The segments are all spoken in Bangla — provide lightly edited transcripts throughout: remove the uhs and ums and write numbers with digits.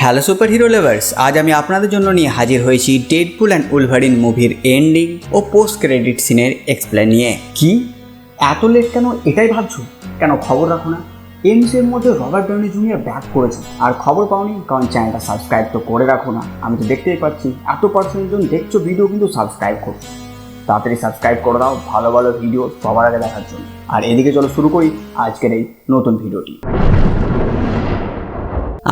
হ্যালো সুপার হিরো লাভার্স, আজ আমি আপনাদের জন্য নিয়ে হাজির হয়েছি ডেডপুল অ্যান্ড উলভারিন মুভির এন্ডিং ও পোস্ট ক্রেডিট সিনের এক্সপ্লেন নিয়ে। কি এত লেট কেন এটাই ভাবছো? কেন খবর রাখো না? এমসির মধ্যে রবার্ট ডাউনি জুনিয়র ব্যাক করেছে আর খবর পাওনি কারণ চ্যানেলটা সাবস্ক্রাইব তো করে রাখো না। আমি তো দেখতেই পাচ্ছি এত পার্সেন্ট জন দেখছো ভিডিও কিন্তু সাবস্ক্রাইব করছো। তাড়াতাড়ি সাবস্ক্রাইব করে দাও ভালো ভালো ভিডিও সবার আগে দেখার জন্য। আর এদিকে চলো শুরু করি আজকের এই নতুন ভিডিওটি।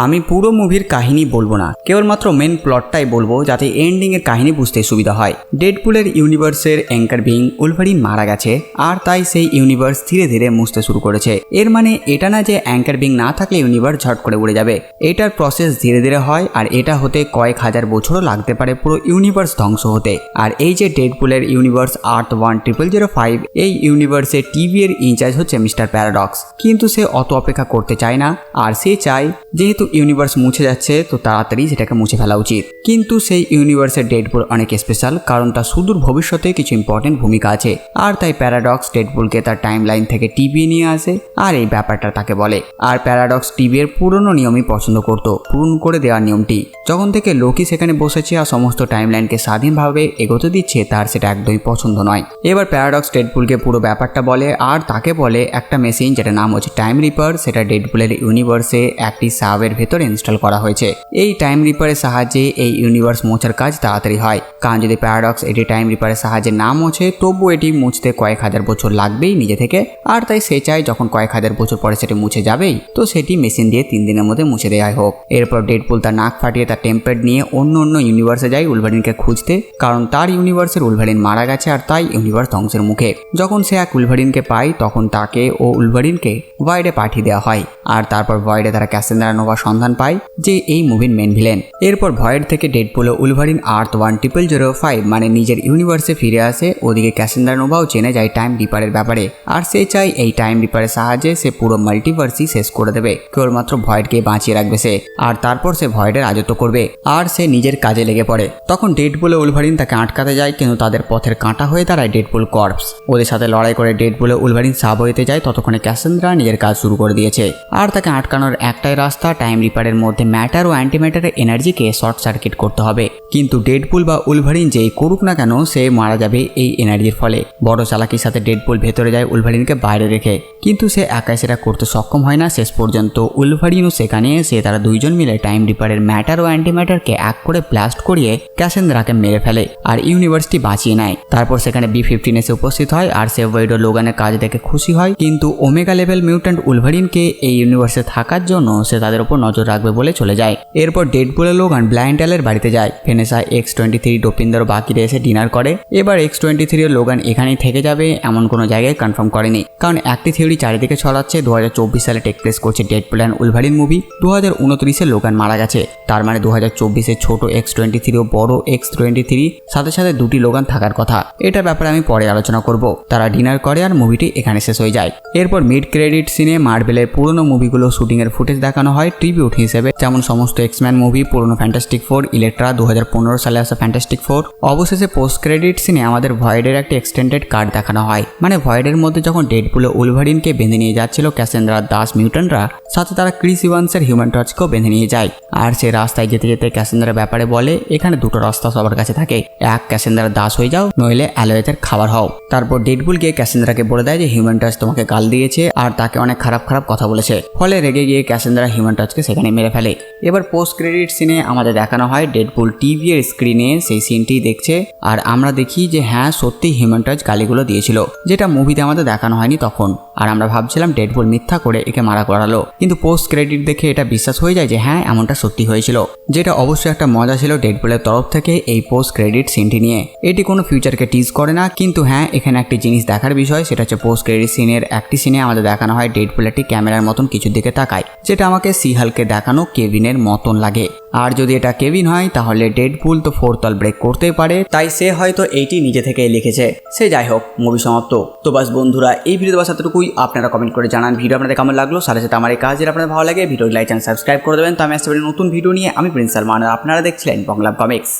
আমি পুরো মুভির কাহিনী বলবো না, কেবলমাত্র মেন প্লটটাই বলবো যাতে এন্ডিংয়ের কাহিনী বুঝতে সুবিধা হয়। ডেডপুলের ইউনিভার্সের অ্যাঙ্কার বিং উলভারিন মারা গেছে আর তাই সেই ইউনিভার্স ধীরে ধীরে মুছতে শুরু করেছে। এর মানে এটা না যে অ্যাঙ্কার বিং না থাকলে ইউনিভার্স ঝট করে উড়ে যাবে। এটার প্রসেস ধীরে ধীরে হয় আর এটা হতে কয়েক হাজার বছরও লাগতে পারে পুরো ইউনিভার্স ধ্বংস হতে। আর এই যে ডেডপুলের ইউনিভার্স আর্থ 10005, এই ইউনিভার্সের টিভি এর ইনচার্জ হচ্ছে মিস্টার প্যারাডক্স। কিন্তু সে অত অপেক্ষা করতে চায় না আর সে চায় যেহেতু ইউনিভার্স মুছে যাচ্ছে তো তাড়াতাড়ি সেটাকে মুছে ফেলা উচিত। কিন্তু সেই ইউনিভার্সের ডেডপুল অনেক স্পেশাল কারণ তার সুদূর ভবিষ্যতে কিছু ইম্পর্টেন্ট ভূমিকা আছে। আর তাই প্যারাডক্স ডেডপুলকে তার টাইম লাইন থেকে টিভি নিয়ে আসে আর এই ব্যাপারটা তাকে বলে। আর প্যারাডক্স টিভি এর পুরনো নিয়মই পছন্দ করত, পূরণ করে দেওয়ার নিয়মটি। যখন থেকে লোকি সেখানে বসেছে আর সমস্ত টাইম লাইনকে স্বাধীনভাবে এগোতে দিচ্ছে তার সেটা একদমই পছন্দ নয়। এবার প্যারাডক্স ডেডপুলকে পুরো ব্যাপারটা বলে আর তাকে বলে একটা মেশিন যেটা নাম হচ্ছে টাইম রিপার, সেটা ডেডপুলের ইউনিভার্সে একটি সাবের ভেতরে ইনস্টল করা হয়েছে। এই টাইম রিপারের সাহায্যে এই ইউনিভার্স মোছার কাজ তাড়াতাড়ি হয়। কারণ যদি প্যারাডক্স এটি টাইম রিপারের সাহায্যে না মোছে তবু এটি মুছতে কয়েক হাজার বছর লাগবেই নিজে থেকে। আর তাই সে চায় যখন কয়েক হাজার বছর পরে সেটি মুছে যাবেই তো সেটি মেশিন দিয়ে 3 দিনের মধ্যে মুছে দেওয়া হোক। এরপর ডেডপুল তার নাক ফাটিয়ে তার টেম্পেড নিয়ে অন্য ইউনিভার্সে যায় উলভারিনকে খুঁজতে, কারণ তার ইউনিভার্সের উলভারিন মারা গেছে আর তাই ইউনিভার্স ধ্বংসের মুখে। যখন সে এক উলভারিনকে পায় তখন তাকে ও উলভারিনকে ভয়েডে পাঠিয়ে দেওয়া হয়। আর তারপর ভয়েডে তারা ক্যাসেন্দ্রা নোভা সন্ধান পায় যে এই মুভির মেন ভিলেন। এরপর ভয়েড থেকে ডেডপুল ও উলভারিন আর্থ 10005 মানে নিজের ইউনিভার্সে ফিরে আসে। ওদিকে ক্যাসেন্দ্রা নোভাও জেনে যায় টাইম রিপারের ব্যাপারে আর সে চায় এই টাইম রিপারের সাহায্যে সে পুরো মাল্টিভার্সই শেষ করে দেবে, কেবলমাত্র ভয়েডকে বাঁচিয়ে রাখবে সে। আর তারপর সে ভয়েডের রাজত্ব করবে আর সে নিজের কাজে লেগে পড়ে। তখন ডেডপুল ও উলভারিন তাকে আটকাতে যায় কিন্তু তাদের পথের কাঁটা হয়ে দাঁড়ায় ডেডপুল কর্পস। ওদের সাথে লড়াই করে ডেডপুল ও উলভারিন সাব হইতে যায়, ততক্ষণে ক্যাসেন্দ্রা নিজের কাজ শুরু করে দিয়েছে। আর তাকে আটকানোর একটাই রাস্তা, টাইম রিপারের মধ্যে ম্যাটার ও অ্যান্টিম্যাটারের এনার্জিকে শর্ট সার্কিট করতে হবে। কিন্তু ডেডপুল বা উলভারিন যেই করুক না কেন সে মারা যাবে এই এনার্জির ফলে। বড় চালাকির সাথে ডেডপুল ভেতরে যায় উলভারিনকে বাইরে রেখে, কিন্তু সে একাই সেটা করতে সক্ষম হয় না। শেষ পর্যন্ত উলভারিনও সেখানে এসে তারা দুইজন মিলে টাইম রিপারের ম্যাটার ও অ্যান্টিম্যাটারকে এক করে ব্লাস্ট করিয়ে ক্যাসেন্দ্রাকে মেরে ফেলে আর ইউনিভার্সটি বাঁচিয়ে নেয়। তারপর সেখানে B-15 এসে উপস্থিত হয় আর সে ওয়েড ও লোগানের কাজ দেখে খুশি হয়, কিন্তু ওমেগা লেভেল মিউট্যান্ট উলভারিনকে এই ইউনিভার্সে থাকার জন্য সে তাদের উপর নজর রাখবে বলে চলে যায়। এরপর ডেডপুল ও লোগান ব্লাইন্ডালের বাড়িতে যায়। ভেনেসা X-23 ডোপিন্দার বাকিরা এসে ডিনার করে। এবার X-23 ও লোগান এখানেই থেকে যাবে এমন কোনো জায়গায় কনফার্ম করেনি, কারণ একটি থিওরি চারিদিকে ছড়াচ্ছে 2024 সালে টেক প্লেস করছে ডেডপুল অ্যান্ড উলভারিন মুভি। 2029-এ লোগান মারা গেছে, তার মানে 2024-এ ছোট X-23 ও বড় X-23 সাথে সাথে দুটি লোগান থাকার কথা। এটার ব্যাপারে আমি পরে আলোচনা করব। তারা ডিনার করে আর মুভিটি এখানে শেষ হয়ে যায়। এরপর মিড ক্রেডিট সিনে মার্বেলের পুরনো মুভিগুলো শুটিং এর ফুটেজ দেখানো হয় ট্রিবিউট হিসেবে, যেমন সমস্ত এক্সম্যান মুভি, পুরনো ফ্যান্টাস্টিক ফোর, ইলেকট্রা, 2015 সালে আসা ফ্যান্টাস্টিক ফোর। অবশেষে পোস্ট ক্রেডিট সিনে আমাদের ভয়েডের একটি এক্সটেন্ডেড কার্ড দেখানো হয়। মানে ভয়েডের মধ্যে যখন ডেডপুল ও উলভারিনকে বেঁধে নিয়ে যাচ্ছিল ক্যাসেন্দ্রার দাস মিউট্যান্টরা, সাথে তারা ক্রিস ইভান্সের হিউম্যান টর্চকেও বেঁধে নিয়ে যায়। আর সে রাস্তায় যেতে যেতে ক্যাসেন্দ্রার ব্যাপারে বলে এখানে দুটো রাস্তা সবার কাছে থাকে, এক ক্যাসেন্দ্রার দাস হয়ে যাও নইলে অ্যালোয়েজের খাবার হও। তারপর ডেডপুল গিয়ে ক্যাসেন্দ্রাকে বলে দেয় যে হিউম্যান টাচ তোমাকে গাল দিয়েছে আর তাকে অনেক খারাপ কথা বলেছে, ফলে রেগে গিয়ে ক্যাসেন্দ্রা হিউম্যান টাচকে সেখানে মেরে ফেলে। এবার পোস্ট ক্রেডিট সিনে আমাদের দেখানো হয় ডেডপুল টিভি এর স্ক্রিনে সেই সিনটি দেখছে আর আমরা দেখি যে হ্যাঁ সত্যি হিউম্যান টাচ গালিগুলো দিয়েছিল, যেটা মুভিতে আমাদের দেখানো হয়নি তখন। আর আমরা ভাবছিলাম ডেডপুল মিথ্যা করে একে মারা করালো, কিন্তু পোস্ট ক্রেডিট দেখে এটা বিশ্বাস হয়ে যায় যে হ্যাঁ এমনটা সত্যি হয়েছিল, যেটা অবশ্যই একটা মজা ছিল ডেডপুলের তরফ থেকে এই পোস্ট ক্রেডিট সিনটি নিয়ে। এটি কোনো ফিউচারকে টিজ করে না, কিন্তু হ্যাঁ এখানে একটি জিনিস দেখার বিষয়, সেটা হচ্ছে পোস্ট ক্রেডিট সিনের একটি সিনে আমাদের দেখানো হয় ডেডপুল একটি ক্যামেরার মতন কিছুর দিকে তাকায়, যেটা আমাকে সি-হাল্কে দেখানো কেভিনের মতন লাগে। আর যদি এটা কেভিন হয় তাহলে ডেডপুল তো ফোর্থ ওয়াল ব্রেক করতেই পারে, তাই সে হয়তো এইটি নিজে থেকেই লিখেছে। সে যাই হোক, মুভি সমাপ্ত। তো বাস বন্ধুরা, এই ভিডিওতে বাস এতটুকুই। আপনারা কমেন্ট করে জানান ভিডিও আপনাদের কেমন লাগলো, সাথে সাথে আমার এই কাজ যদি আপনাদের ভালো লাগে ভিডিও লাইক চ্যানেল সাবস্ক্রাইব করে দেবেন। তো আমি আসতে পারি নতুন ভিডিও নিয়ে। আমি প্রিন্স সালমান আর আপনারা দেখছিলেন বাংলা কমিক্স।